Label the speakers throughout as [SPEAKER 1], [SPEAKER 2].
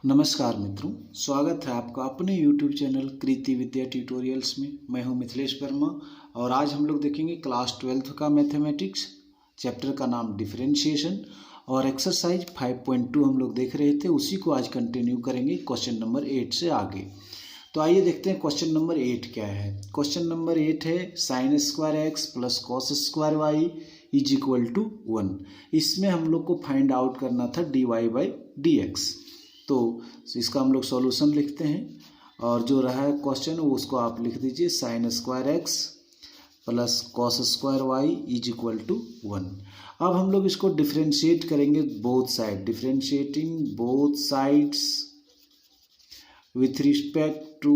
[SPEAKER 1] नमस्कार मित्रों, स्वागत है आपका अपने YouTube चैनल कृति विद्या ट्यूटोरियल्स में। मैं हूं मिथिलेश वर्मा और आज हम लोग देखेंगे क्लास 12th का मैथमेटिक्स, चैप्टर का नाम डिफरेंशिएशन और एक्सरसाइज 5.2 हम लोग देख रहे थे, उसी को आज कंटिन्यू करेंगे क्वेश्चन नंबर 8 से आगे। तो आइए देखते हैं क्वेश्चन नंबर 8 क्या है। क्वेश्चन नंबर 8 है sin square x plus cos square y is equal to 1। इसमें हम लोग को फाइंड आउट करना था dy बाई डी एक्स। तो इसका हम लोग सॉल्यूशन लिखते हैं और जो रहा है क्वेश्चन वो उसको आप लिख दीजिए sin square x plus cos square y is equal to 1। अब हम लोग इसको डिफ्रेंशिएट करेंगे both side, differentiating both sides with respect to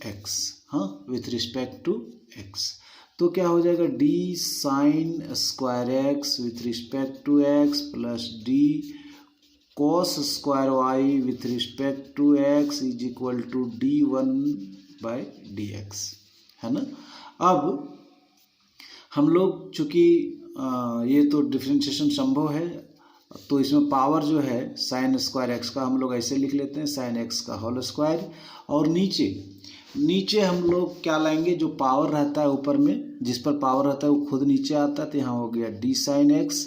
[SPEAKER 1] x. हाँ, विथ रिस्पेक्ट टू एक्स। तो क्या हो जाएगा d sine square x with respect to x plus d cos square y with respect to x is equal to d1 by d x, है ना। अब हम लोग चूँकि ये तो डिफ्रेंशिएशन संभव है, तो इसमें पावर जो है साइन स्क्वायर एक्स का हम लोग ऐसे लिख लेते हैं साइन एक्स का होल स्क्वायर, और नीचे हम लोग क्या लाएंगे, जो पावर रहता है ऊपर में, जिस पर पावर रहता है वो खुद नीचे आता है। तो यहाँ हो गया D sign x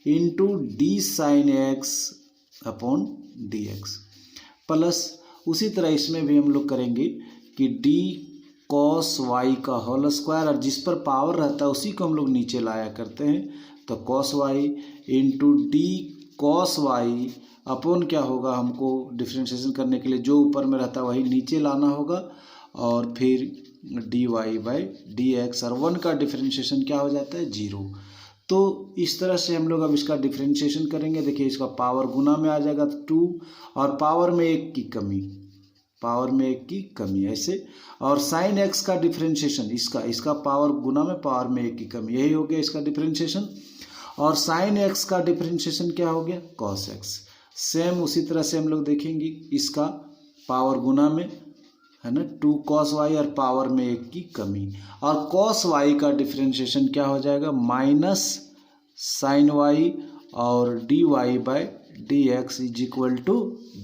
[SPEAKER 1] into D sine x upon d x plus उसी तरह इसमें भी हम लोग करेंगे कि डी कॉस वाई का होल स्क्वायर, और जिस पर पावर रहता है उसी को हम लोग नीचे लाया करते हैं। तो cos y into d cos y upon क्या होगा, हमको डिफ्रेंशिएशन करने के लिए जो ऊपर में रहता है वही नीचे लाना होगा, और फिर d y by d x, और 1 का डिफ्रेंशिएशन क्या हो जाता है 0। तो इस तरह से हम लोग अब इसका डिफ्रेंशिएशन करेंगे। देखिए इसका पावर गुना में आ जाएगा 2 और पावर में 1 की कमी, ऐसे। और साइन एक्स का डिफ्रेंशिएशन, इसका पावर गुना में पावर में 1 की कमी, यही हो गया इसका डिफ्रेंशिएशन। और साइन एक्स का डिफ्रेंशिएशन क्या हो गया कॉस एक्स। सेम उसी तरह से हम लोग देखेंगे, इसका पावर गुना में है ना 2 cos वाई और पावर में 1 की कमी, और cos वाई का डिफ्रेंशिएशन क्या हो जाएगा माइनस साइन वाई और d y by d x is equal to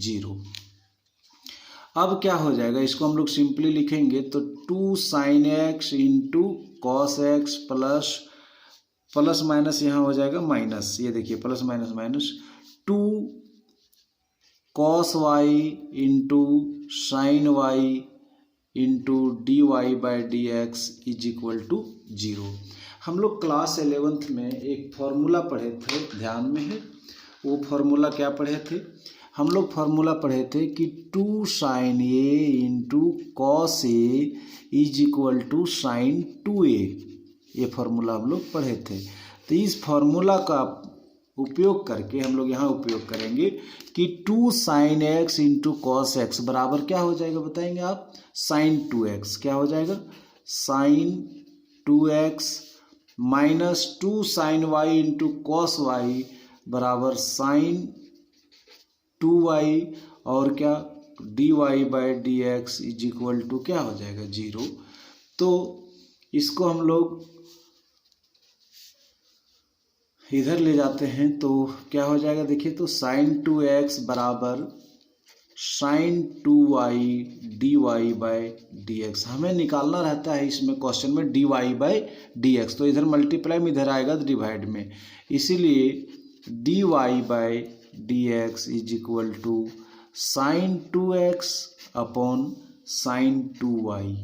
[SPEAKER 1] 0। अब क्या हो जाएगा, इसको हम लोग सिंपली लिखेंगे तो 2 sine x into cos x plus minus यहाँ हो जाएगा माइनस, ये देखिए plus minus minus 2 cos y into sine y into d y by d x is equal to 0। हम लोग क्लास 11th में एक फॉर्मूला पढ़े थे, ध्यान में है वो फॉर्मूला क्या पढ़े थे, हम लोग फॉर्मूला पढ़े थे कि 2 sine a into cos a is equal to sine 2a। ये फॉर्मूला हम लोग पढ़े थे। तो इस फॉर्मूला का उपयोग करके हम लोग यहाँ उपयोग करेंगे कि 2 sine x into cos x बराबर क्या हो जाएगा बताएंगे आप, साइन 2x। क्या हो जाएगा sine 2x minus 2 sine y into cos y बराबर साइन 2y, और क्या d y by d x is equal to क्या हो जाएगा 0। तो इसको हम लोग इधर ले जाते हैं तो क्या हो जाएगा, देखिए तो साइन 2x बराबर sine 2y d y by d x. हमें निकालना रहता है इसमें क्वेश्चन में d y by d x, तो इधर मल्टीप्लाई में इधर आएगा तो डिवाइड में, इसीलिए d y by d x is equal to sine 2x upon sine 2y,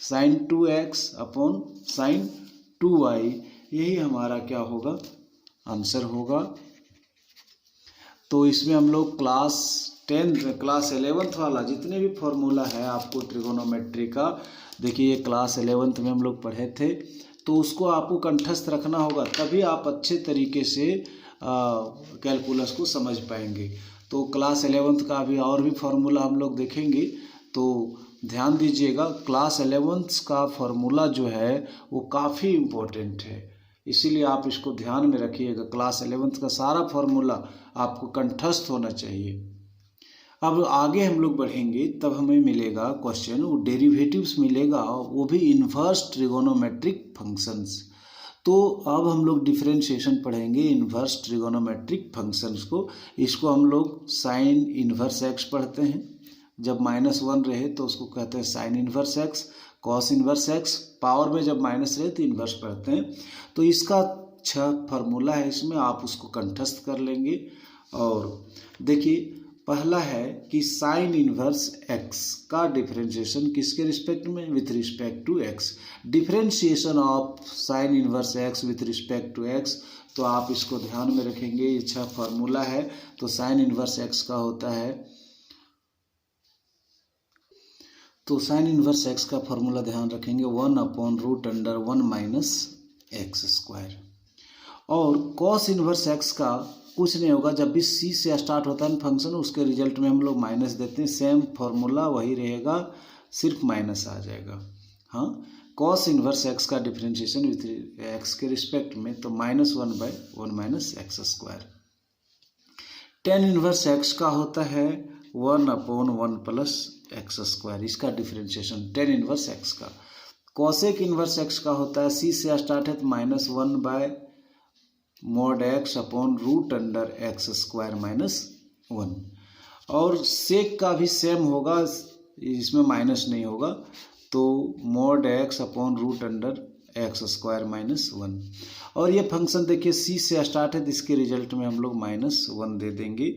[SPEAKER 1] sine 2x upon sine 2y, यही हमारा क्या होगा आंसर होगा। तो इसमें हम लोग क्लास 11th वाला जितने भी फॉर्मूला है आपको ट्रिगोनोमेट्री का, देखिए ये क्लास 11th में हम लोग पढ़े थे, तो उसको आपको कंठस्थ रखना होगा, तभी आप अच्छे तरीके से कैलकुलस को समझ पाएंगे। तो क्लास 11th का भी और भी फार्मूला हम लोग देखेंगे, तो ध्यान दीजिएगा। क्लास 11th का फार्मूला जो है वो काफ़ी इम्पोर्टेंट है, इसीलिए आप इसको ध्यान में रखिएगा। क्लास 11th का सारा फार्मूला आपको कंठस्थ होना चाहिए। अब आगे हम लोग बढ़ेंगे तब हमें मिलेगा क्वेश्चन, वो डेरिवेटिव्स मिलेगा, वो भी इन्वर्स ट्रिगोनोमेट्रिक फंक्शंस। तो अब हम लोग डिफरेंशिएशन पढ़ेंगे इन्वर्स ट्रिगोनोमेट्रिक फंक्शंस को। इसको हम लोग साइन इन्वर्स एक्स पढ़ते हैं, जब -1 रहे तो उसको कहते हैं sign inverse x, cos inverse x, power में जब माइनस रहे तो इन्वर्स पढ़ते हैं। तो इसका 6 फार्मूला है, इसमें आप उसको कंठस्थ कर लेंगे। और देखिए पहला है कि साइन इन्वर्स एक्स का डिफरेंशिएशन किसके रिस्पेक्ट में, with respect to x. Differentiation of sine inverse x with respect to x, तो आप इसको ध्यान में रखेंगे, ये 6 फार्मूला है। तो साइन इन्वर्स एक्स का होता है, तो साइन इन्वर्स एक्स का फार्मूला ध्यान रखेंगे 1/√(1 - x²। और कॉस इन्वर्स एक्स का कुछ नहीं होगा, जब भी सी से स्टार्ट होता है फंक्शन उसके रिजल्ट में हम लोग माइनस देते हैं, सेम फार्मूला वही रहेगा, सिर्फ माइनस आ जाएगा। हाँ, कॉस इन्वर्स एक्स का डिफरेंशिएशन विथ एक्स के रिस्पेक्ट में, तो -1/1 - x²। टेन इन्वर्स एक्स का होता है 1/1 + x², इसका डिफरेंशिएशन टेन इन्वर्स एक्स का। कॉसेक इन्वर्स एक्स का होता है, सी से स्टार्ट है तो -1/mod x√(x² - 1। और सेक का भी सेम होगा, इसमें माइनस नहीं होगा, तो mod x/√(x² - 1। और ये फंक्शन देखिए सी से स्टार्ट है तो इसके रिजल्ट में हम लोग -1 दे देंगे।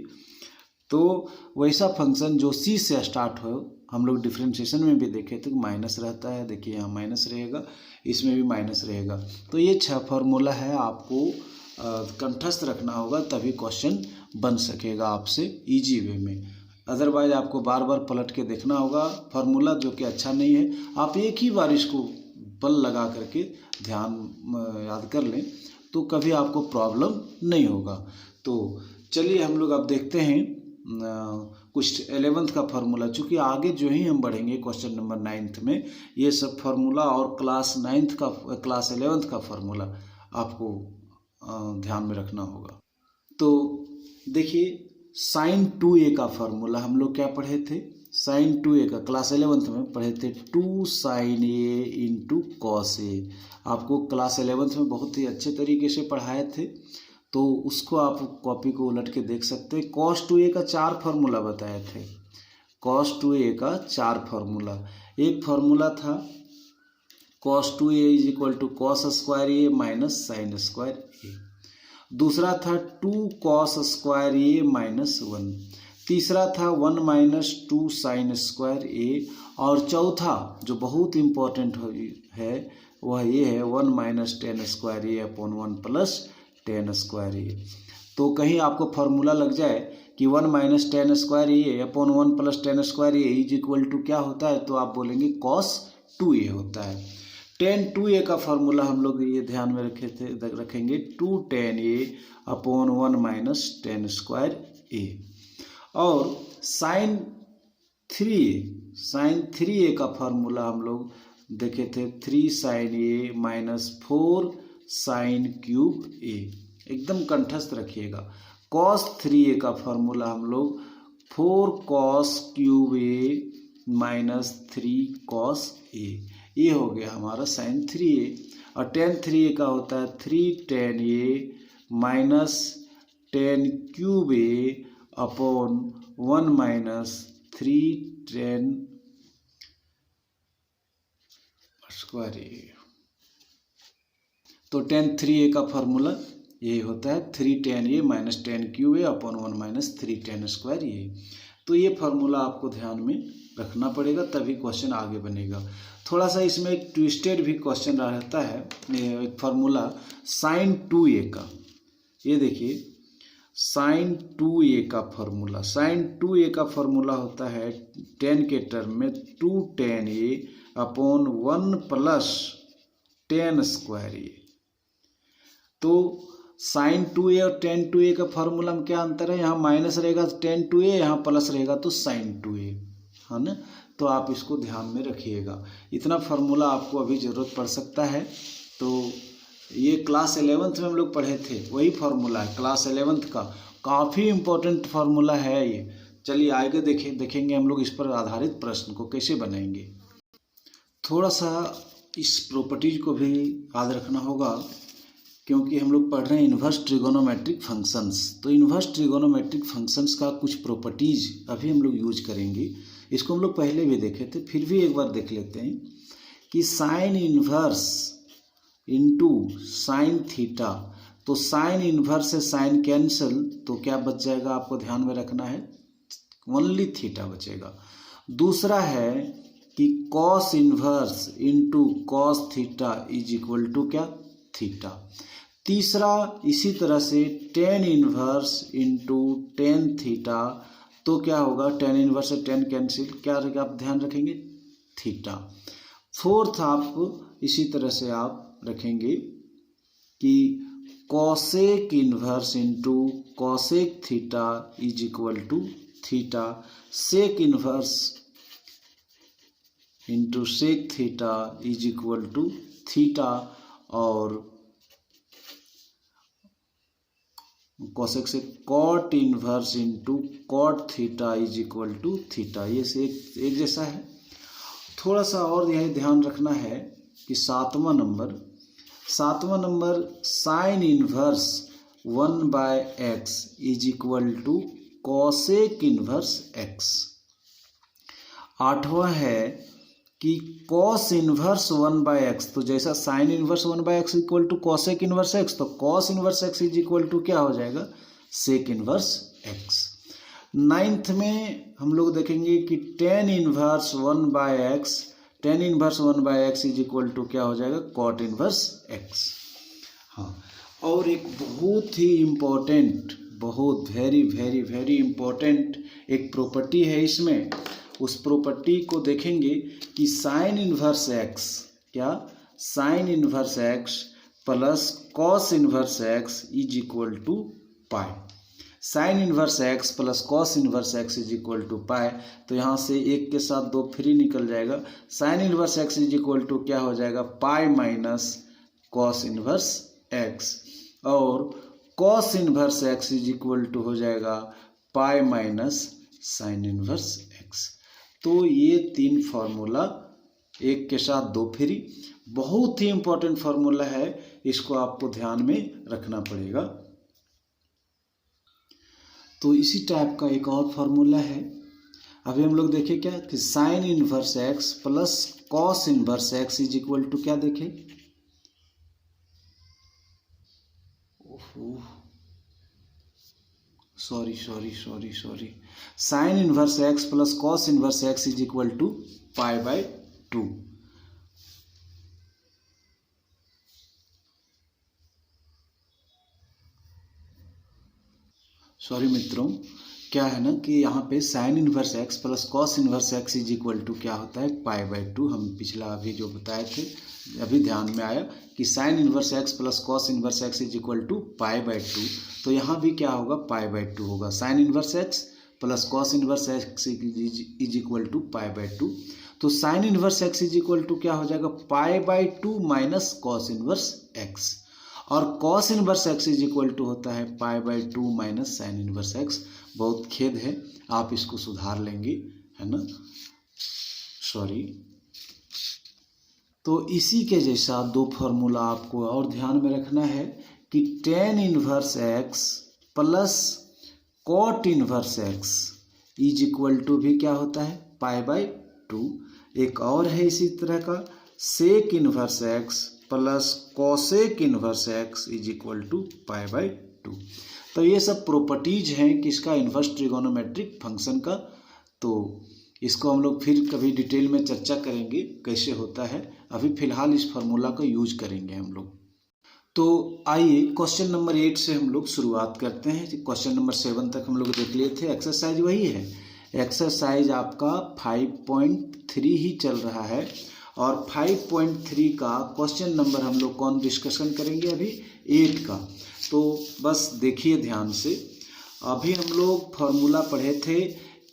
[SPEAKER 1] तो वैसा फंक्शन जो सी से स्टार्ट हो, हम लोग डिफरेंशिएशन में भी देखे तो माइनस रहता है, देखिए यहाँ माइनस रहेगा, इसमें भी माइनस रहेगा। तो ये 6 फार्मूला है, आपको कंठस्थ रखना होगा, तभी क्वेश्चन बन सकेगा आपसे इजी वे में। अदरवाइज आपको बार बार पलट के देखना होगा फार्मूला, जो कि अच्छा नहीं है। आप एक ही बार इसको बल लगा करके ध्यान याद कर लें तो कभी आपको प्रॉब्लम नहीं होगा। तो चलिए हम लोग अब देखते हैं कुछ 11th का फार्मूला, चूँकि आगे जो ही हम बढ़ेंगे क्वेश्चन नंबर 9th में, ये सब फार्मूला और क्लास 11th का फार्मूला आपको ध्यान में रखना होगा। तो देखिए साइन 2a का फार्मूला हम लोग क्या पढ़े थे, साइन 2a का क्लास 11th में पढ़े थे, 2 sin a × cos a। आपको क्लास 11th में बहुत ही अच्छे तरीके से पढ़ाए थे, तो उसको आप कॉपी को उलट के देख सकते हैं। cos 2a का 4 फार्मूला बताए थे, cos 2a का 4 फार्मूला। एक फार्मूला था cos 2a = cos² a - sin²a। दूसरा था 2 cos² a - 1। तीसरा था 1 - 2 sin²a। और चौथा जो बहुत इम्पोर्टेंट है वह ये है 1 - tan²a/1 + tan²a। तो कहीं आपको फार्मूला लग जाए कि 1 - tan²a/1 + tan²a = क्या होता है, तो आप बोलेंगे cos 2a होता है। tan 2a का फार्मूला हम लोग ये ध्यान में रखेंगे 2 tan a/1 - tan²a। और sin 3a का फार्मूला हम लोग देखे थे 3 sin a - 4 sin³ a। एकदम कंठस्थ रखिएगा। cos 3a का फार्मूला हम लोग 4 cos³ a - 3 cos a। ये हो गया हमारा sin 3a। और tan 3a का होता है 3 tan a - tan³ a/1 - 3 tan²a। तो tan 3a का फार्मूला यही होता है 3 tan a - tan³ a/1 - 3 tan²a। तो ये फार्मूला आपको ध्यान में रखना पड़ेगा, तभी क्वेश्चन आगे बनेगा। थोड़ा सा इसमें एक ट्विस्टेड भी क्वेश्चन रहता है, एक फार्मूला sin 2a का। ये देखिए sin 2a का फार्मूला, sin 2a का फार्मूला होता है 10 के टर्म में 2 tan a/1 + tan²a। तो sin 2a और tan 2a का फार्मूला में क्या अंतर है, यहाँ माइनस रहेगा तो tan 2a, यहाँ प्लस रहेगा तो sin 2a, है ना। तो आप इसको ध्यान में रखिएगा, इतना फार्मूला आपको अभी ज़रूरत पड़ सकता है। तो ये क्लास 11th में हम लोग पढ़े थे, वही फार्मूला है क्लास 11th का, काफ़ी इम्पोर्टेंट फार्मूला है ये। चलिए आगे देखेंगे हम लोग इस पर आधारित प्रश्न को कैसे बनाएंगे। थोड़ा सा इस प्रॉपर्टीज को भी याद रखना होगा क्योंकि हम लोग पढ़ रहे हैं इन्वर्स ट्रिगोनोमेट्रिक फंक्शंस। तो इन्वर्स ट्रिगोनोमेट्रिक फंक्शंस का कुछ प्रॉपर्टीज अभी हम लोग यूज करेंगे। इसको हम लोग पहले भी देखे थे, फिर भी एक बार देख लेते हैं कि sine inverse into sine theta. तो साइन इन्वर्स से साइन कैंसिल, तो क्या बच जाएगा आपको ध्यान में रखना है, ओनली थीटा बचेगा। दूसरा है कि cos inverse into cos theta is equal to क्या, थीटा। तीसरा इसी तरह से tan inverse into tan theta, तो क्या होगा, टेन इन्वर्स से टेन कैंसिल, क्या रहेगा आप ध्यान रखेंगे, थीटा। फोर्थ आप इसी तरह से आप रखेंगे कि cosec inverse into cosec theta is equal to theta, sec inverse into sec theta is equal to theta, और कॉसेक से cot inverse into cot theta is equal to theta. ये से एक जैसा है। थोड़ा सा और यह ध्यान रखना है कि सातवां number sine inverse 1/x is equal to cosec inverse x। आठवां है कि कॉस इन्वर्स 1/x, तो जैसा sine inverse 1/x equal to cosec inverse x, तो cos inverse x is equal to क्या हो जाएगा, सेक इन्वर्स x। नाइन्थ में हम लोग देखेंगे कि tan inverse 1/x is equal to क्या हो जाएगा, कॉट इन्वर्स x। हाँ, और एक बहुत ही इम्पोर्टेंट, बहुत वेरी वेरी वेरी इम्पोर्टेंट एक प्रॉपर्टी है इसमें। उस प्रॉपर्टी को देखेंगे कि साइन इन्वर्स x, क्या, sine inverse x plus cos inverse x is equal to pi. Sine inverse x plus cos inverse x is equal to pi, तो यहाँ से एक के साथ दो फ्री निकल जाएगा। Sine inverse x is equal to क्या हो जाएगा, pi minus cos inverse x, और cos inverse x is equal to हो जाएगा pi minus sine inverse x। तो ये तीन फार्मूला, एक के साथ दो फ्री, बहुत ही इंपॉर्टेंट फार्मूला है, इसको आपको ध्यान में रखना पड़ेगा। तो इसी टाइप का एक और फार्मूला है, अभी हम लोग देखें क्या कि sine inverse x plus cos inverse x is equal to क्या देखें, sorry, sine inverse x plus cos inverse x is equal to pi by 2। Sorry मित्रों, क्या है ना कि यहाँ पे sine inverse x plus cos inverse x is equal to क्या होता है, पाई बाय 2। हम पिछला अभी जो बताए थे, अभी ध्यान में आया कि sine inverse x plus cos inverse x is equal to pi by 2, तो यहाँ भी क्या होगा, पाई बाय 2 होगा। Sine inverse x plus cos inverse x is equal to pi by 2, तो sine inverse x is equal to क्या हो जाएगा, pi by 2 minus cos inverse x, और cos inverse x is equal to होता है pi by 2 minus sine inverse x। बहुत खेद है, आप इसको सुधार लेंगे, है ना, सॉरी। तो इसी के जैसा दो फार्मूला आपको और ध्यान में रखना है कि tan inverse x plus cot inverse x is equal to भी क्या होता है, पाई बाय 2। एक और है इसी तरह का, sec inverse x plus cosec inverse x is equal to pi by 2। तो ये सब प्रॉपर्टीज हैं किसका, इन्वर्स ट्रिगोनोमेट्रिक फंक्शन का। तो इसको हम लोग फिर कभी डिटेल में चर्चा करेंगे कैसे होता है, अभी फिलहाल इस फार्मूला को यूज करेंगे हम लोग। तो आइए क्वेश्चन नंबर 8 से हम लोग शुरुआत करते हैं। क्वेश्चन नंबर 7 तक हम लोग देख लिए थे, एक्सरसाइज वही है, एक्सरसाइज आपका 5.3 ही चल रहा है, और 5.3 का क्वेश्चन नंबर हम लोग कौन डिस्कशन करेंगे, अभी 8 का। तो बस देखिए ध्यान से, अभी हम लोग फॉर्मूला पढ़े थे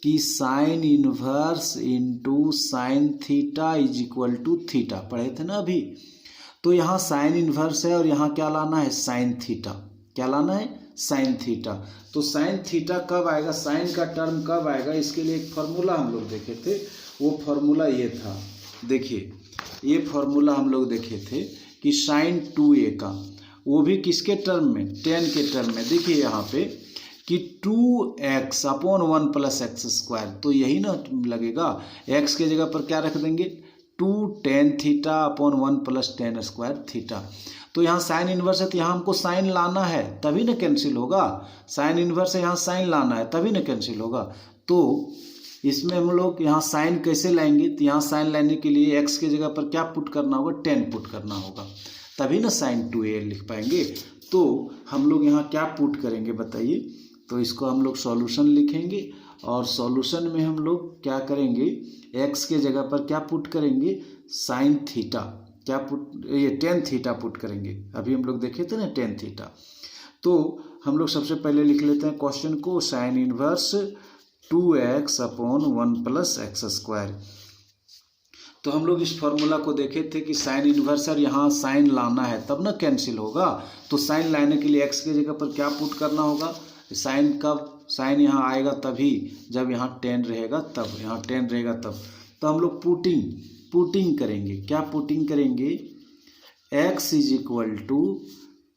[SPEAKER 1] कि sine inverse into sine theta is equal to theta, पढ़े थे ना अभी। तो यहाँ साइन इन्वर्स है और यहाँ क्या लाना है, साइन थीटा, क्या लाना है, साइन थीटा। तो साइन थीटा कब आएगा, साइन का टर्म कब आएगा, इसके लिए एक फार्मूला हम लोग देखे थे, वो फार्मूला ये था। देखिए ये फार्मूला हम लोग देखे थे कि साइन 2a का, वो भी किसके टर्म में, 10 के टर्म में। देखिए यहाँ पे कि 2x upon 1 plus x square, तो यही ना लगेगा, x के जगह पर क्या रख देंगे 2 tan theta upon 1 plus tan square theta. तो यहाँ साइन इन्वर्स है तो यहाँ हमको साइन लाना है तभी ना कैंसिल होगा, साइन इन्वर्स है यहाँ साइन लाना है तभी ना कैंसिल होगा। तो इसमें हम लोग यहाँ साइन कैसे लाएंगे, तो यहाँ साइन लाने के लिए x के जगह पर क्या पुट करना होगा, 10 पुट करना होगा, तभी ना साइन 2a लिख पाएंगे। तो हम लोग यहाँ क्या पुट करेंगे बताइए, तो इसको हम लोग सॉल्यूशन लिखेंगे और सॉल्यूशन में हम लोग क्या करेंगे, x के जगह पर क्या पुट करेंगे, साइन थीटा, क्या पुट, ये tan थीटा पुट करेंगे। अभी हम लोग देखे थे ना tan थीटा। तो हम लोग सबसे पहले लिख लेते हैं क्वेश्चन को, sign inverse 2x upon 1 plus x square. तो हम लोग इस फॉर्मूला को देखे थे कि साइन इन्वर्स और यहाँ साइन लाना है तब ना कैंसिल होगा। तो साइन लाने के लिए x के जगह पर क्या पुट करना होगा, साइन कब, साइन यहाँ आएगा तभी जब यहाँ tan रहेगा तब, यहाँ tan रहेगा तब। तो हम लोग पुटिंग करेंगे, क्या पुटिंग करेंगे, x is equal to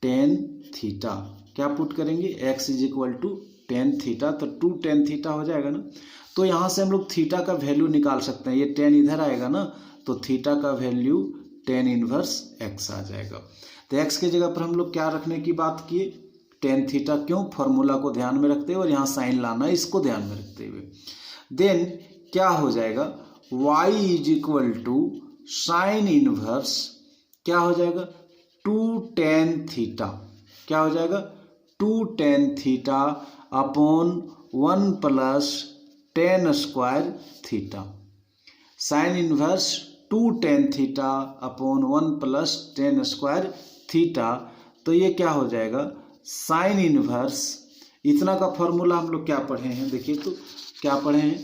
[SPEAKER 1] tan theta, क्या पुट करेंगे, x is equal to tan theta, तो 2 tan थीटा हो जाएगा ना। तो यहाँ से हम लोग थीटा का वैल्यू निकाल सकते हैं, ये tan इधर आएगा ना, तो थीटा का वैल्यू tan इनवर्स x आ जाएगा। तो x के जगह पर हम लोग क्या रखने की बात किए, tan थीटा, क्यों, फॉर्मूला को ध्यान में रखते हुए और यहाँ साइन लाना है इसको ध्यान में रखते हुए। देन क्या हो जाएगा, y is equal to sine inverse, क्या हो जाएगा 2 tan थीटा, क्या हो जाएगा 2 tan theta upon 1 plus tan square theta. Sine inverse 2 tan theta upon 1 plus tan square theta, तो ये क्या हो जाएगा, साइन इनवर्स, इतना का फॉर्मूला हम लोग क्या पढ़े हैं, देखिए तो क्या पढ़े हैं,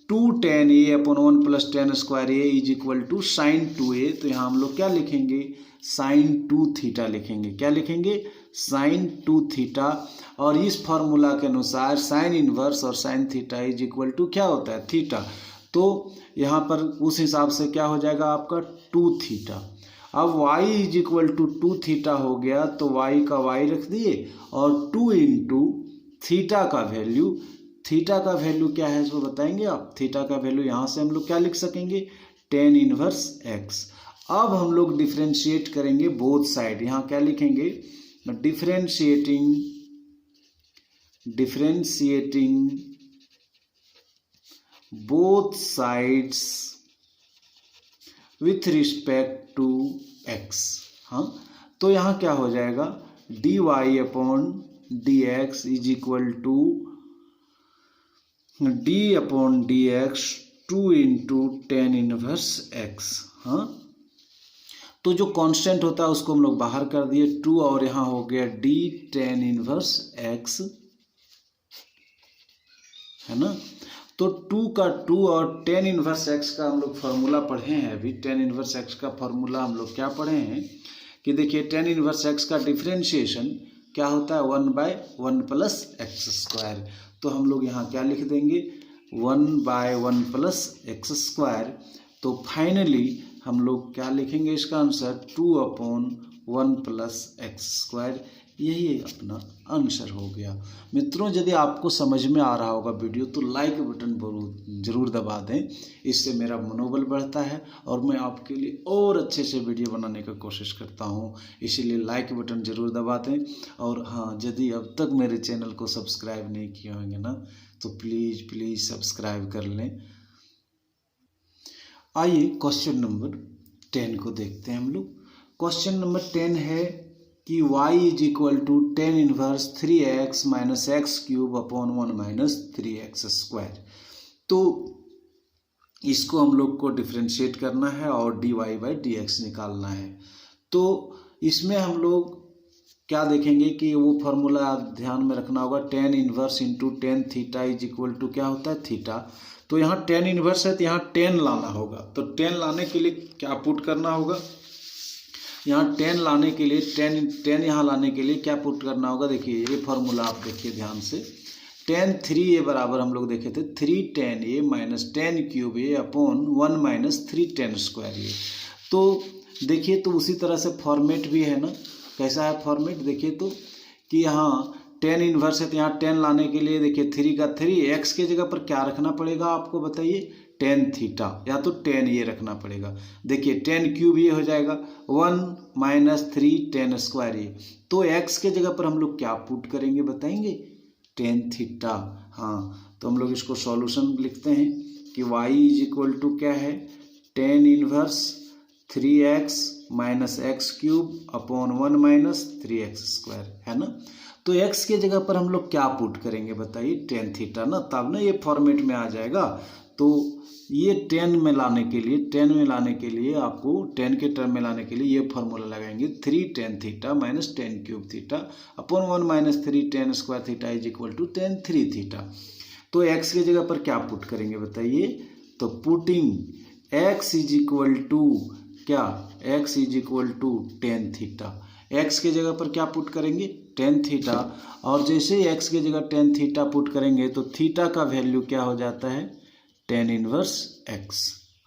[SPEAKER 1] 2 tan a upon 1 plus tan square a is equal to sine 2a। तो यहाँ हम लोग क्या लिखेंगे, साइन 2 थीटा लिखेंगे, क्या लिखेंगे, साइन 2 थीटा। और इस फॉर्मूला के अनुसार साइन इनवर्स और sine theta is equal to क्या होता है, थीटा। तो यहाँ पर उस हिसाब से क्या हो जाएगा आपका 2 थीटा। अब y is equal to 2 theta हो गया, तो y का y रख दिए और 2 इंटू थीटा का वैल्यू, थीटा का वैल्यू क्या है इसको बताएंगे आप, थीटा का वैल्यू यहाँ से हम लोग क्या लिख सकेंगे, tan इनवर्स x। अब हम लोग डिफ्रेंशिएट करेंगे बोथ साइड, यहाँ क्या लिखेंगे, differentiating both sides with respect to x। हाँ, तो यहाँ क्या हो जाएगा, dy upon dx is equal to d upon dx 2 into tan inverse x। हाँ, तो जो कांस्टेंट होता है उसको हम लोग बाहर कर दिए 2, और यहाँ हो गया d tan इनवर्स x, है ना। तो 2 का 2 और tan इनवर्स x का हम लोग फार्मूला पढ़े हैं अभी, tan इनवर्स x का फार्मूला हम लोग क्या पढ़े हैं कि देखिए tan इनवर्स x का डिफरेंशिएशन क्या होता है, 1/1 प्लस एक्स स्क्वायर। तो हम लोग यहाँ क्या लिख देंगे, 1/1 प्लस एक्स स्क्वायर। तो फाइनली हम लोग क्या लिखेंगे, इसका आंसर 2/1 प्लस एक्स स्क्वायर, यही अपना आंसर हो गया। मित्रों, यदि आपको समझ में आ रहा होगा वीडियो तो लाइक बटन ज़रूर दबा दें, इससे मेरा मनोबल बढ़ता है और मैं आपके लिए और अच्छे से वीडियो बनाने की कोशिश करता हूं, इसीलिए लाइक बटन ज़रूर दबा दें। और हाँ, यदि अब तक मेरे चैनल को सब्सक्राइब नहीं किए होंगे ना, तो प्लीज़ सब्सक्राइब कर लें। आइए क्वेश्चन नंबर 10 को देखते हैं हम लोग। क्वेश्चन नंबर 10 है कि y is equal to tan inverse 3x minus x cube upon 1 minus 3x square. तो इसको हम लोग को डिफ्रेंशिएट करना है और dy/dx निकालना है। तो इसमें हम लोग क्या देखेंगे कि वो फार्मूला ध्यान में रखना होगा, tan inverse into tan theta is equal to क्या होता है, थीटा। तो यहाँ tan इनवर्स है तो यहाँ tan लाना होगा, तो tan लाने के लिए क्या पुट करना होगा, यहाँ tan लाने के लिए tan यहाँ लाने के लिए क्या पुट करना होगा, देखिए ये फार्मूला आप देखिए ध्यान से, tan 3a बराबर हम लोग देखे थे 3 tan a minus tan cube a upon 1 minus 3 tan square a। तो देखिए तो उसी तरह से फॉर्मेट भी है ना, कैसा है फॉर्मेट देखिए तो कि यहाँ टेन इन्वर्स है तो यहाँ टेन लाने के लिए देखिए 3 का 3, एक्स के जगह पर क्या रखना पड़ेगा आपको बताइए, टेन थीटा, या तो टेन ये रखना पड़ेगा। देखिए टेन क्यूब ये हो जाएगा 1 माइनस 3 टेन स्क्वायर ये, तो एक्स के जगह पर हम लोग क्या पुट करेंगे बताएंगे, टेन थीटा। हाँ तो हम लोग इसको सॉल्यूशन लिखते हैं कि y इज इक्वल टू क्या है, tan inverse 3x minus x cube upon 1 minus 3x square, है ना। तो x के जगह पर हम लोग क्या पुट करेंगे बताइए, टेन थीटा ना, तब ना ये फॉर्मेट में आ जाएगा। तो ये 10 में लाने के लिए आपको 10 के टर्म में लाने के लिए ये फॉर्मूला लगाएंगे, 3 tan theta minus 10 cube theta upon 1 minus 3 tan square theta is equal to 10 3 theta. तो x के जगह पर क्या पुट करेंगे बताइए, तो putting x is equal to क्या, x is equal to tan theta, x के जगह पर क्या पुट करेंगे, टेन थीटा, और जैसे ही x के जगह टेन थीटा पुट करेंगे तो थीटा का वैल्यू क्या हो जाता है, टेन इनवर्स x।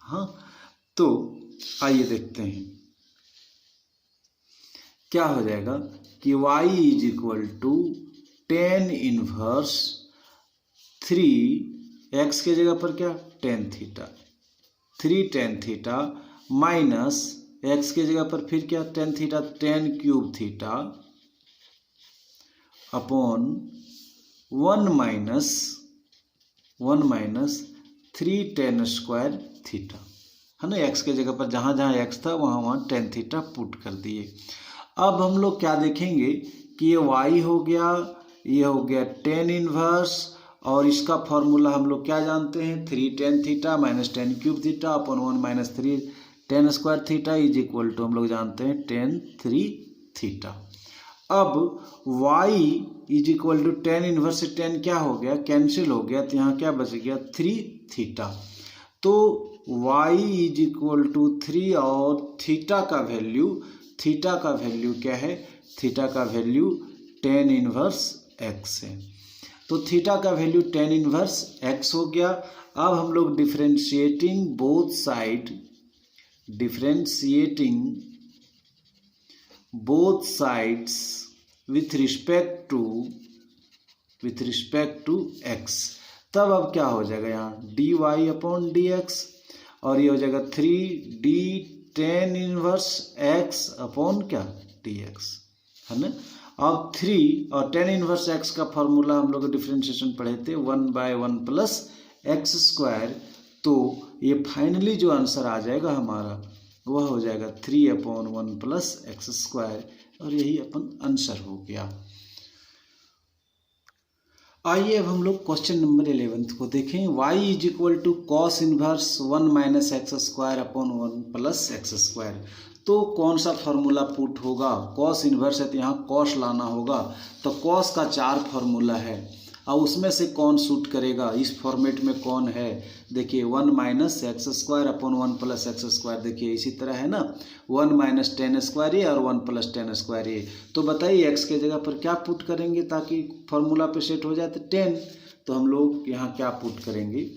[SPEAKER 1] हाँ तो आइए देखते हैं क्या हो जाएगा कि y is equal to tan inverse 3, x के जगह पर क्या, tan theta, 3 tan theta minus x के जगह पर फिर क्या, tan theta, tan cube theta upon 1 minus 3 tan square theta, है ना। x के जगह पर जहाँ जहाँ x था वहाँ टेन थीटा पुट कर दिए। अब हम लोग क्या देखेंगे कि ये y हो गया, ये हो गया टेन इनवर्स, और इसका फॉर्मूला हम लोग क्या जानते हैं, 3 tan theta minus 10 cube theta upon 1 minus 3 tan square theta is equal to हम लोग जानते हैं 10 3 थीटा। अब y is equal to tan inverse से 10 क्या हो गया, कैंसिल हो गया, तो यहाँ क्या बच गया 3 थीटा। तो y इज इक्वल टू 3 और थीटा का वैल्यू क्या है, थीटा का वैल्यू टेन इनवर्स x है। तो थीटा का वैल्यू टेन इनवर्स x हो गया। अब हम लोग differentiating both sides with respect to x, तब अब क्या हो जाएगा यहाँ dy अपॉन dx, और ये हो जाएगा 3d tan inverse x upon क्या dx, है ना। अब 3 और टेन इनवर्स x का फॉर्मूला हम लोग डिफरेंशिएशन पढ़े थे 1/1 प्लस एक्स स्क्वायर, तो ये फाइनली जो आंसर आ जाएगा हमारा वह हो जाएगा 3/1 प्लस एक्स स्क्वायर, और यही अपन आंसर हो गया। आइए अब हम लोग क्वेश्चन नंबर 11 को देखें। y is equal to cos inverse 1 minus x square upon 1 plus x square. तो कौन सा फॉर्मूला पुट होगा, कॉस इनवर्स है तो यहाँ कॉस लाना होगा, तो कॉस का 4 फॉर्मूला है, और उसमें से कौन सूट करेगा, इस फॉर्मेट में कौन है, देखिए 1 minus x square upon 1 plus x square, देखिए इसी तरह है ना, 1 माइनस टेन स्क्वायर ए और 1 प्लस टेन स्क्वायर ए। तो बताइए एक्स के जगह पर क्या पुट करेंगे ताकि फॉर्मूला पे सेट हो जाए, तो 10। तो हम लोग यहाँ क्या पुट करेंगे,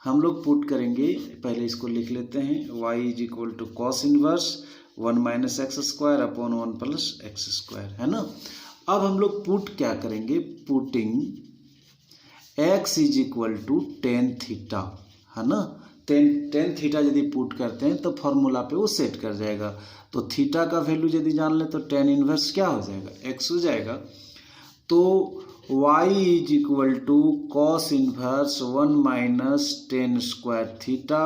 [SPEAKER 1] हम लोग पुट करेंगे, पहले इसको लिख लेते हैं, y is equal to cos inverse 1 minus x square upon 1 plus x square, है ना। अब हम लोग पुट क्या करेंगे, putting x is equal to tan theta, है ना। टेन थीटा यदि पुट करते हैं तो फॉर्मूला पे वो सेट कर जाएगा। तो थीटा का वैल्यू यदि जान ले तो टेन इनवर्स क्या हो जाएगा, x हो जाएगा। तो y is equal to cos inverse 1 minus tan square theta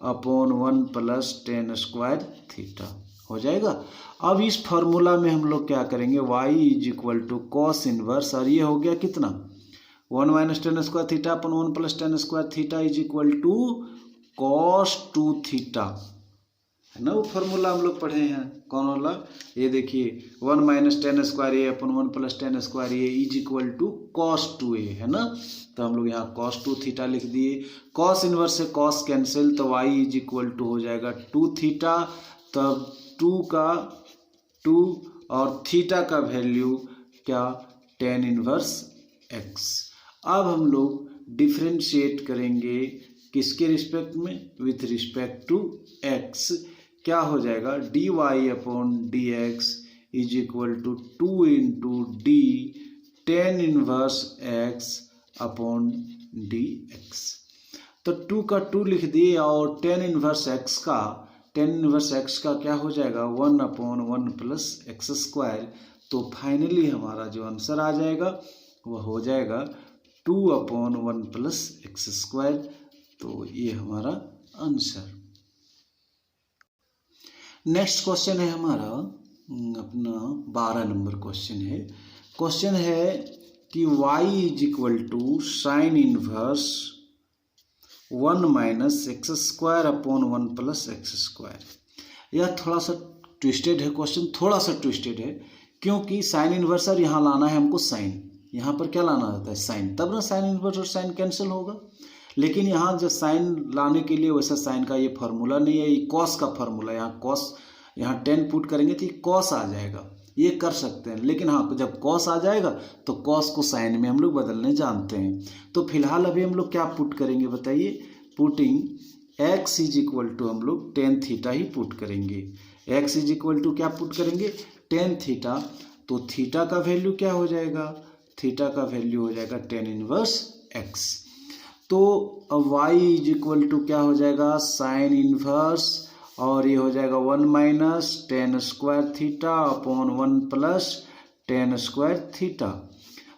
[SPEAKER 1] upon 1 plus tan square theta हो जाएगा। अब इस फॉर्मूला में हम लोग क्या करेंगे, y is equal to cos inverse, और ये हो गया कितना 1 minus tan square theta upon 1 plus tan square theta is equal to cos 2 theta, है ना। वो फॉर्मूला हम लोग पढ़े हैं, कौन वाला, ये देखिए 1 minus tan square a upon 1 plus tan square a is equal to cos 2a, है ना। तो हम लोग यहाँ कॉस 2 थीटा लिख दिए। कॉस इनवर्स से कॉस कैंसिल, तो y इज इक्वल टू हो जाएगा 2 थीटा, तब 2 का 2 और थीटा का वैल्यू क्या टेन इनवर्स x। अब हम लोग डिफरेंशिएट करेंगे किसके रिस्पेक्ट में, विथ रिस्पेक्ट टू x, क्या हो जाएगा dy upon dx is equal to 2 into d tan inverse x upon d x. तो 2 का 2 लिख दिए और टेन इनवर्स एक्स का क्या हो जाएगा 1 अपॉन 1 प्लस एक्स स्क्वायर। तो फाइनली हमारा जो आंसर आ जाएगा वह हो जाएगा 2 अपॉन 1 प्लस एक्स स्क्वायर। तो ये हमारा आंसर। नेक्स्ट क्वेश्चन है हमारा अपना 12 नंबर क्वेश्चन है कि y is equal to sine inverse 1 minus x square upon 1 plus x square. यह थोड़ा सा ट्विस्टेड है क्वेश्चन, थोड़ा सा ट्विस्टेड है, क्योंकि साइन इनवर्स और यहाँ लाना है हमको साइन, यहाँ पर क्या लाना रहता है साइन, तब ना साइन इनवर्स और साइन कैंसिल होगा। लेकिन यहाँ जो साइन लाने के लिए वैसा साइन का ये फार्मूला नहीं है, ये कॉस का फार्मूला। यहाँ कॉस, यहाँ 10 पुट करेंगे तो कॉस आ जाएगा, ये कर सकते हैं। लेकिन हाँ, जब कॉस आ जाएगा तो कॉस को साइन में हम लोग बदलने जानते हैं। तो फिलहाल अभी हम लोग क्या पुट करेंगे बताइए, putting x is equal to हम लोग टेन थीटा ही पुट करेंगे। एक्स इज इक्वल टू क्या पुट करेंगे, टेन थीटा। तो थीटा का वैल्यू क्या हो जाएगा, थीटा का वैल्यू हो जाएगा टेन इनवर्स एक्स। तो अब वाई इज इक्वल टू क्या हो जाएगा, साइन इनवर्स, और ये हो जाएगा 1 minus tan square theta upon 1 plus tan square theta.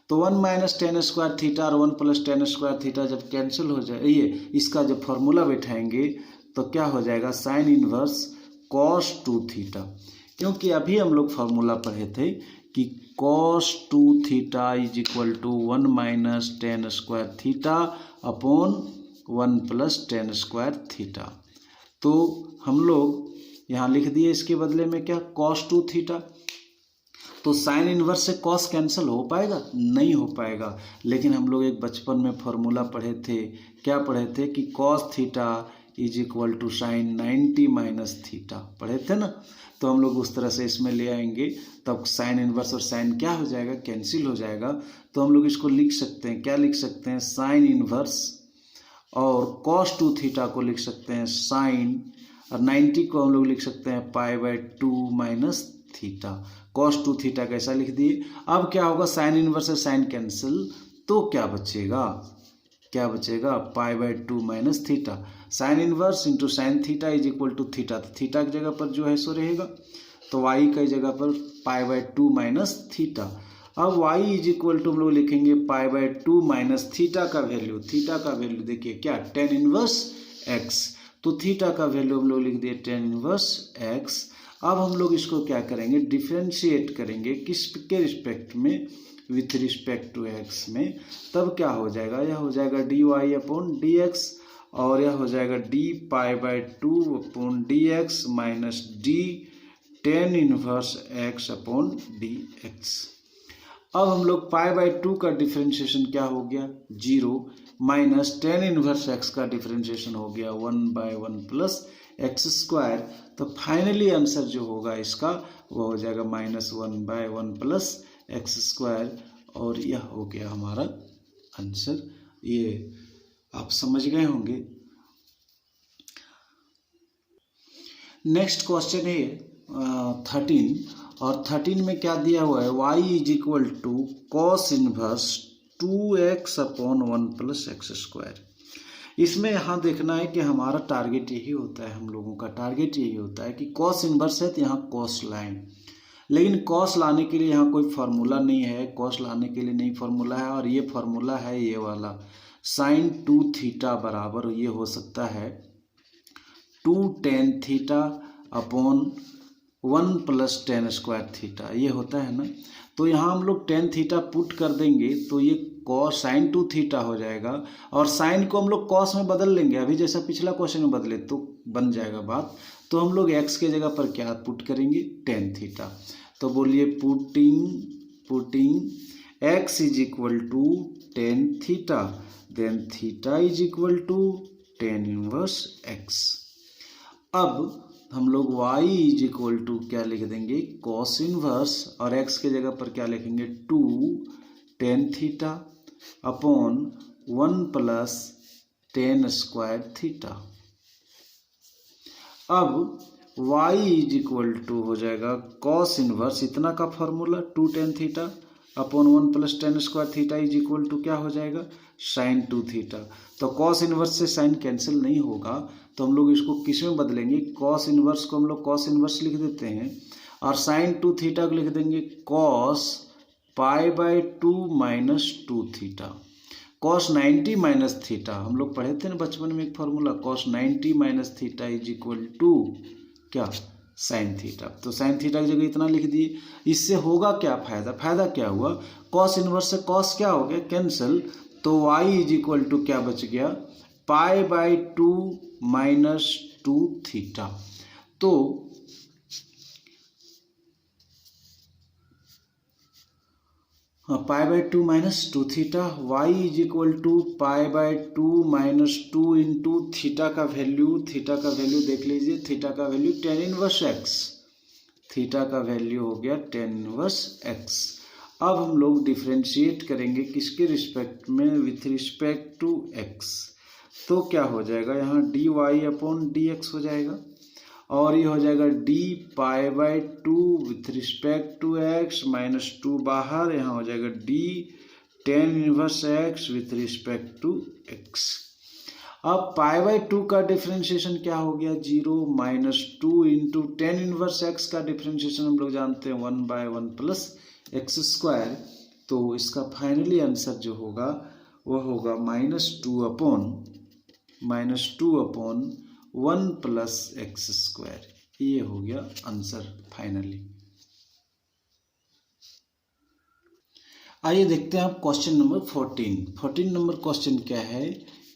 [SPEAKER 1] तो 1 माइनस टेन स्क्वायर थीटा और 1 प्लस टेन स्क्वायर थीटा जब कैंसिल हो जाए, ये इसका जब फॉर्मूला बैठाएंगे तो क्या हो जाएगा, साइन इनवर्स कॉस 2 थीटा। क्योंकि अभी हम लोग फॉर्मूला पढ़े थे कि cos 2 theta is equal to 1 minus tan square theta upon 1 plus tan square theta. तो हम लोग यहाँ लिख दिए इसके बदले में क्या, कॉस 2 थीटा। तो साइन इनवर्स से कॉस कैंसिल हो पाएगा, नहीं हो पाएगा। लेकिन हम लोग एक बचपन में फॉर्मूला पढ़े थे, क्या पढ़े थे कि cos theta is equal to sine 90 minus theta, पढ़े थे ना। तो हम लोग उस तरह से इसमें ले आएंगे, तब साइन इनवर्स और साइन क्या हो जाएगा, कैंसिल हो जाएगा। तो हम लोग इसको लिख सकते हैं, क्या लिख सकते हैं, साइन इनवर्स, और कॉस 2 थीटा को लिख सकते हैं साइन, और 90 को हम लोग लिख सकते हैं pi by 2 minus theta. Cos 2 theta कैसा लिख दिए। अब क्या होगा, साइन इनवर्स से साइन कैंसिल, तो क्या बचेगा, क्या बचेगा, pi by 2 minus theta. Sine inverse into sine theta is equal to theta, तो थीटा की जगह पर जो है सो रहेगा, तो वाई की जगह पर पाई बाय 2 माइनस थीटा। अब वाई इज इक्वल टू हम लोग लिखेंगे पाई बाय 2 माइनस थीटा का वैल्यू, थीटा का वैल्यू देखिए क्या, टेन इनवर्स एक्स। तो थीटा का वैल्यू हम लोग लिख दिए टेन इनवर्स एक्स। अब हम लोग इसको क्या करेंगे, डिफ्रेंशिएट करेंगे, किस के रिस्पेक्ट में, विथ रिस्पेक्ट टू एक्स में। तब क्या हो जाएगा, यह हो जाएगा d y upon d x, और यह हो जाएगा d pi by 2 upon d x minus d tan inverse x upon d x. अब हम लोग पाई बाय 2 का डिफ्रेंशिएशन क्या हो गया, 0, माइनस टेन इनवर्स एक्स का डिफ्रेंशिएशन हो गया 1 बाय 1 प्लस एक्स स्क्वायर। तो फाइनली आंसर जो होगा इसका वो हो जाएगा -1 बाय 1 प्लस एक्स स्क्वायर, और यह हो गया हमारा आंसर। ये आप समझ गए होंगे। नेक्स्ट क्वेश्चन है 13, और 13 में क्या दिया हुआ है, y is equal to cos inverse 2x upon 1 plus x square. इसमें यहाँ देखना है कि हमारा टारगेट यही होता है, हम लोगों का टारगेट यही होता है कि कॉस इनवर्स है तो यहाँ कॉस लाएं। लेकिन कॉस लाने के लिए यहाँ कोई फार्मूला नहीं है, कॉस लाने के लिए नहीं फार्मूला है, और ये फार्मूला है ये वाला, साइन 2 थीटा बराबर ये हो सकता है 2 tan theta upon 1 plus tan square theta, ये होता है ना। तो यहाँ हम लोग टेन थीटा पुट कर देंगे तो ये कॉस साइन 2 थीटा हो जाएगा, और साइन को हम लोग कॉस में बदल लेंगे, अभी जैसा पिछला क्वेश्चन में बदले तो बन जाएगा बात। तो हम लोग एक्स के जगह पर क्या पुट करेंगे, टेन थीटा। तो बोलिए putting x is equal to tan theta, then theta is equal to tan inverse x. अब हम लोग y इज इक्वल टू क्या लिख देंगे, कॉस इनवर्स, और x के जगह पर क्या लिखेंगे 2 tan theta upon 1 plus tan square theta. अब y इज इक्वल टू हो जाएगा कॉस इनवर्स इतना का formula 2 tan theta upon 1 plus tan square theta is equal to क्या हो जाएगा साइन 2 थीटा। तो कॉस इनवर्स से साइन कैंसिल नहीं होगा, तो हम लोग इसको किस में बदलेंगे, कॉस इनवर्स को हम लोग कॉस इनवर्स लिख देते हैं और साइन 2 थीटा को लिख देंगे cos π/2 minus 2 theta. Cos 90 minus theta हम लोग पढ़े थे ना बचपन में एक formula, cos 90 minus theta is equal to क्या साइन थीटा। तो साइन थीटा की जगह इतना लिख दिए। इससे होगा क्या फायदा, फायदा क्या हुआ, कॉस इनवर्स से कॉस क्या हो गया कैंसिल, तो y इज इक्वल टू क्या बच गया π/2 माइनस 2 थीटा। तो π/2 minus 2 theta, y is equal to π/2 minus 2 into theta का वैल्यू देख लीजिए, थीटा का value tan inverse x, theta का वैल्यू हो गया tan इनवर्स x। अब हम लोग डिफ्रेंशिएट करेंगे किसके रिस्पेक्ट में, विथ रिस्पेक्ट टू x। तो क्या हो जाएगा यहाँ dy अपॉन dx हो जाएगा और ये हो जाएगा d π/2 with respect to x minus 2 बाहर, यहाँ हो जाएगा d tan inverse x with respect to x। अब π/2 का डिफ्रेंशिएशन क्या हो गया 0 minus 2 into tan inverse x का डिफ्रेंशिएशन हम लोग जानते हैं 1/1 प्लस एक्स स्क्वायर। तो इसका फाइनली आंसर जो होगा वह होगा -2 अपॉन 1 प्लस एक्स स्क्वायर। ये हो गया आंसर फाइनली। आइए देखते हैं आप क्वेश्चन नंबर 14 नंबर क्वेश्चन क्या है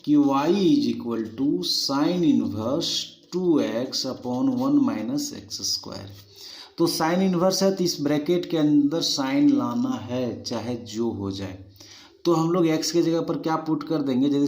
[SPEAKER 1] कि y is equal to sine inverse 2x upon 1 minus x square. तो साइन इनवर्स है तो इस ब्रैकेट के अंदर साइन लाना है चाहे जो हो जाए। तो हम लोग x के जगह पर क्या पुट कर देंगे, यदि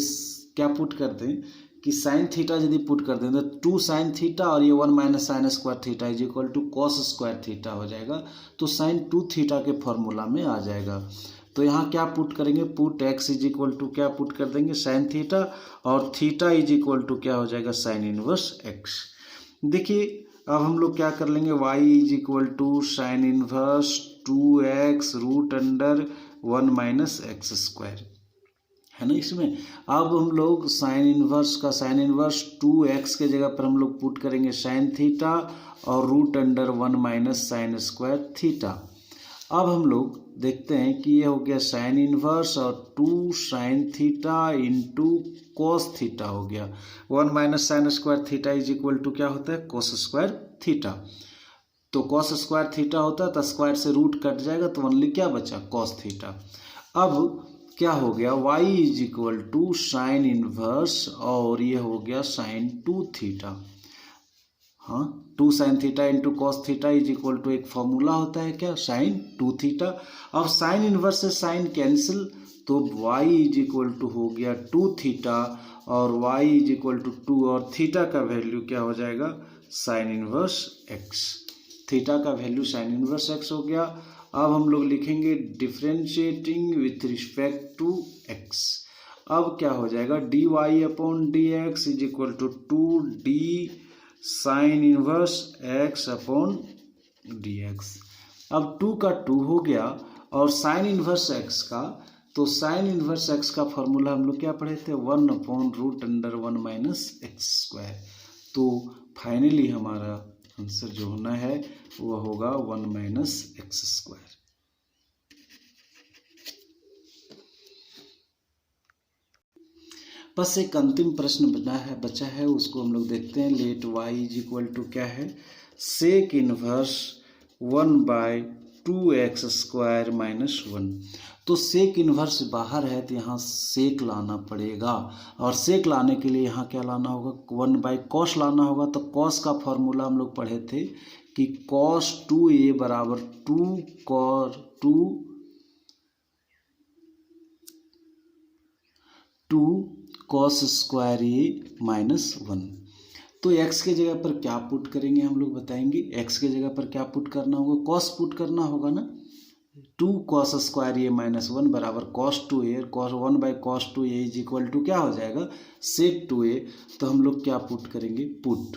[SPEAKER 1] क्या पुट कर दें कि साइन थीटा यदि पुट कर दें तो 2 साइन थीटा और ये 1 minus sine square theta is equal to cos square theta हो जाएगा। तो साइन 2 थीटा के फॉर्मूला में आ जाएगा। तो यहाँ क्या पुट करेंगे, put x is equal to क्या पुट कर देंगे साइन थीटा और थीटा इज इक्वल टू क्या हो जाएगा साइन इनवर्स x। देखिए अब हम लोग क्या कर लेंगे, y is equal to sine inverse 2x root under 1 minus x square है ना इसमें। अब हम लोग साइन इनवर्स 2x के जगह पर हम लोग पुट करेंगे साइन थीटा और root under 1 minus sine square theta. अब हम लोग देखते हैं कि ये हो गया साइन इनवर्स और 2 sine theta into cos theta हो गया 1 minus sine square theta is equal to क्या होता है कॉस स्क्वायर थीटा। तो कॉस स्क्वायर थीटा होता है तो स्क्वायर से रूट कट जाएगा तो ओनली क्या बचा कॉस थीटा। अब क्या हो गया y is equal to sine inverse और ये हो गया साइन 2 थीटा। हाँ 2 sine theta into cos theta is equal to एक फॉर्मूला होता है क्या साइन 2 थीटा। अब साइन इनवर्स से साइन कैंसिल तो y इज इक्वल टू हो गया 2 थीटा और y इज इक्वल टू 2 और थीटा का वैल्यू क्या हो जाएगा साइन इनवर्स x। थीटा का वैल्यू साइन इनवर्स x हो गया। अब हम लोग लिखेंगे differentiating with respect to x। अब क्या हो जाएगा dy upon dx is equal to 2d sine inverse x upon dx। अब 2 का 2 हो गया और साइन इनवर्स x का, तो साइन इनवर्स x का फॉर्मूला हम लोग क्या पढ़े थे 1 upon root under 1 minus x square. तो फाइनली हमारा आंसर जो होना है वह होगा 1 माइनस एक्स स्क्वायर। बस एक अंतिम प्रश्न बचा है उसको हम लोग देखते हैं। Let y is equal to क्या है sec inverse 1/2x square minus 1। तो सेक इनवर्स बाहर है तो यहाँ सेक लाना पड़ेगा और सेक लाने के लिए यहाँ क्या लाना होगा 1/cos लाना होगा। तो cos का फॉर्मूला हम लोग पढ़े थे कि cos 2a बराबर 2 cos स्क्वायर a माइनस 1। तो x के जगह पर क्या पुट करेंगे हम लोग बताएंगे। x के जगह पर क्या पुट करना होगा cos पुट करना होगा ना। 2 cos स्क्वायर a माइनस 1 बराबर cos 2a, cos 1/cos 2a is equal to क्या हो जाएगा sec 2a। तो हम लोग क्या पुट करेंगे put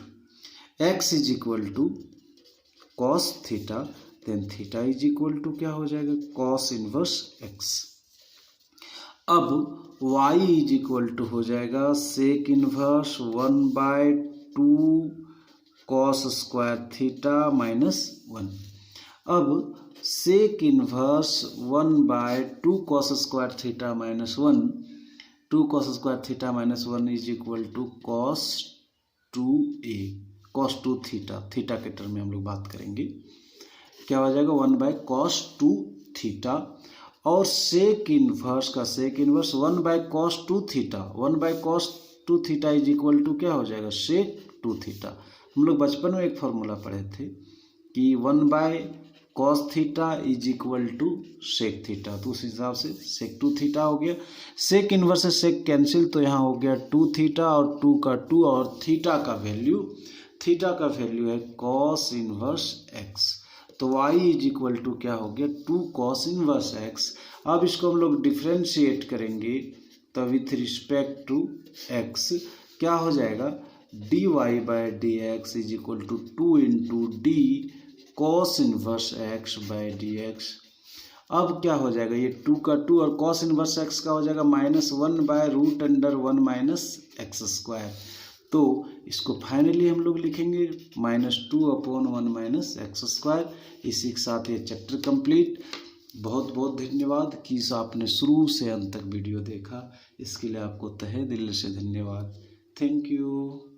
[SPEAKER 1] x is equal to cos theta, then theta is equal to क्या हो जाएगा, कॉस इनवर्स x। अब y इज इक्वल टू हो जाएगा sec inverse 1/2 cos square theta minus 1। अब sec inverse 1/2 cos square theta minus 1, 2 cos square theta minus 1 is equal to cos 2a, cos 2 theta, theta के term में हम लोग बात करेंगे, क्या हो जाएगा 1/cos 2 थीटा। और सेक इनवर्स का sec inverse 1/cos 2 theta, 1/cos 2 theta is equal to क्या हो जाएगा, सेक 2 थीटा। हम लोग बचपन में एक फॉर्मूला पढ़े थे कि 1/cos theta is equal to sec theta, तो उस हिसाब से सेक 2 थीटा हो गया। सेक इनवर्स से सेक कैंसिल, तो यहाँ हो गया 2 थीटा और 2 का 2, और थीटा का वैल्यू है कॉस इनवर्स x। तो y इज इक्वल टू क्या हो गया 2 कॉस इनवर्स x। अब इसको हम लोग डिफ्रेंशिएट करेंगे तो विथ रिस्पेक्ट टू x क्या हो जाएगा, dy/dx is equal to 2 into d cos inverse x/dx। अब क्या हो जाएगा, ये 2 का 2 और कॉस इनवर्स x का हो जाएगा -1/√1 - x²। तो इसको फाइनली हम लोग लिखेंगे -2/1 - x²। इसी के साथ ये चैप्टर कंप्लीट। बहुत बहुत धन्यवाद कि आपने शुरू से अंत तक वीडियो देखा, इसके लिए आपको तहे दिल से धन्यवाद। Thank you.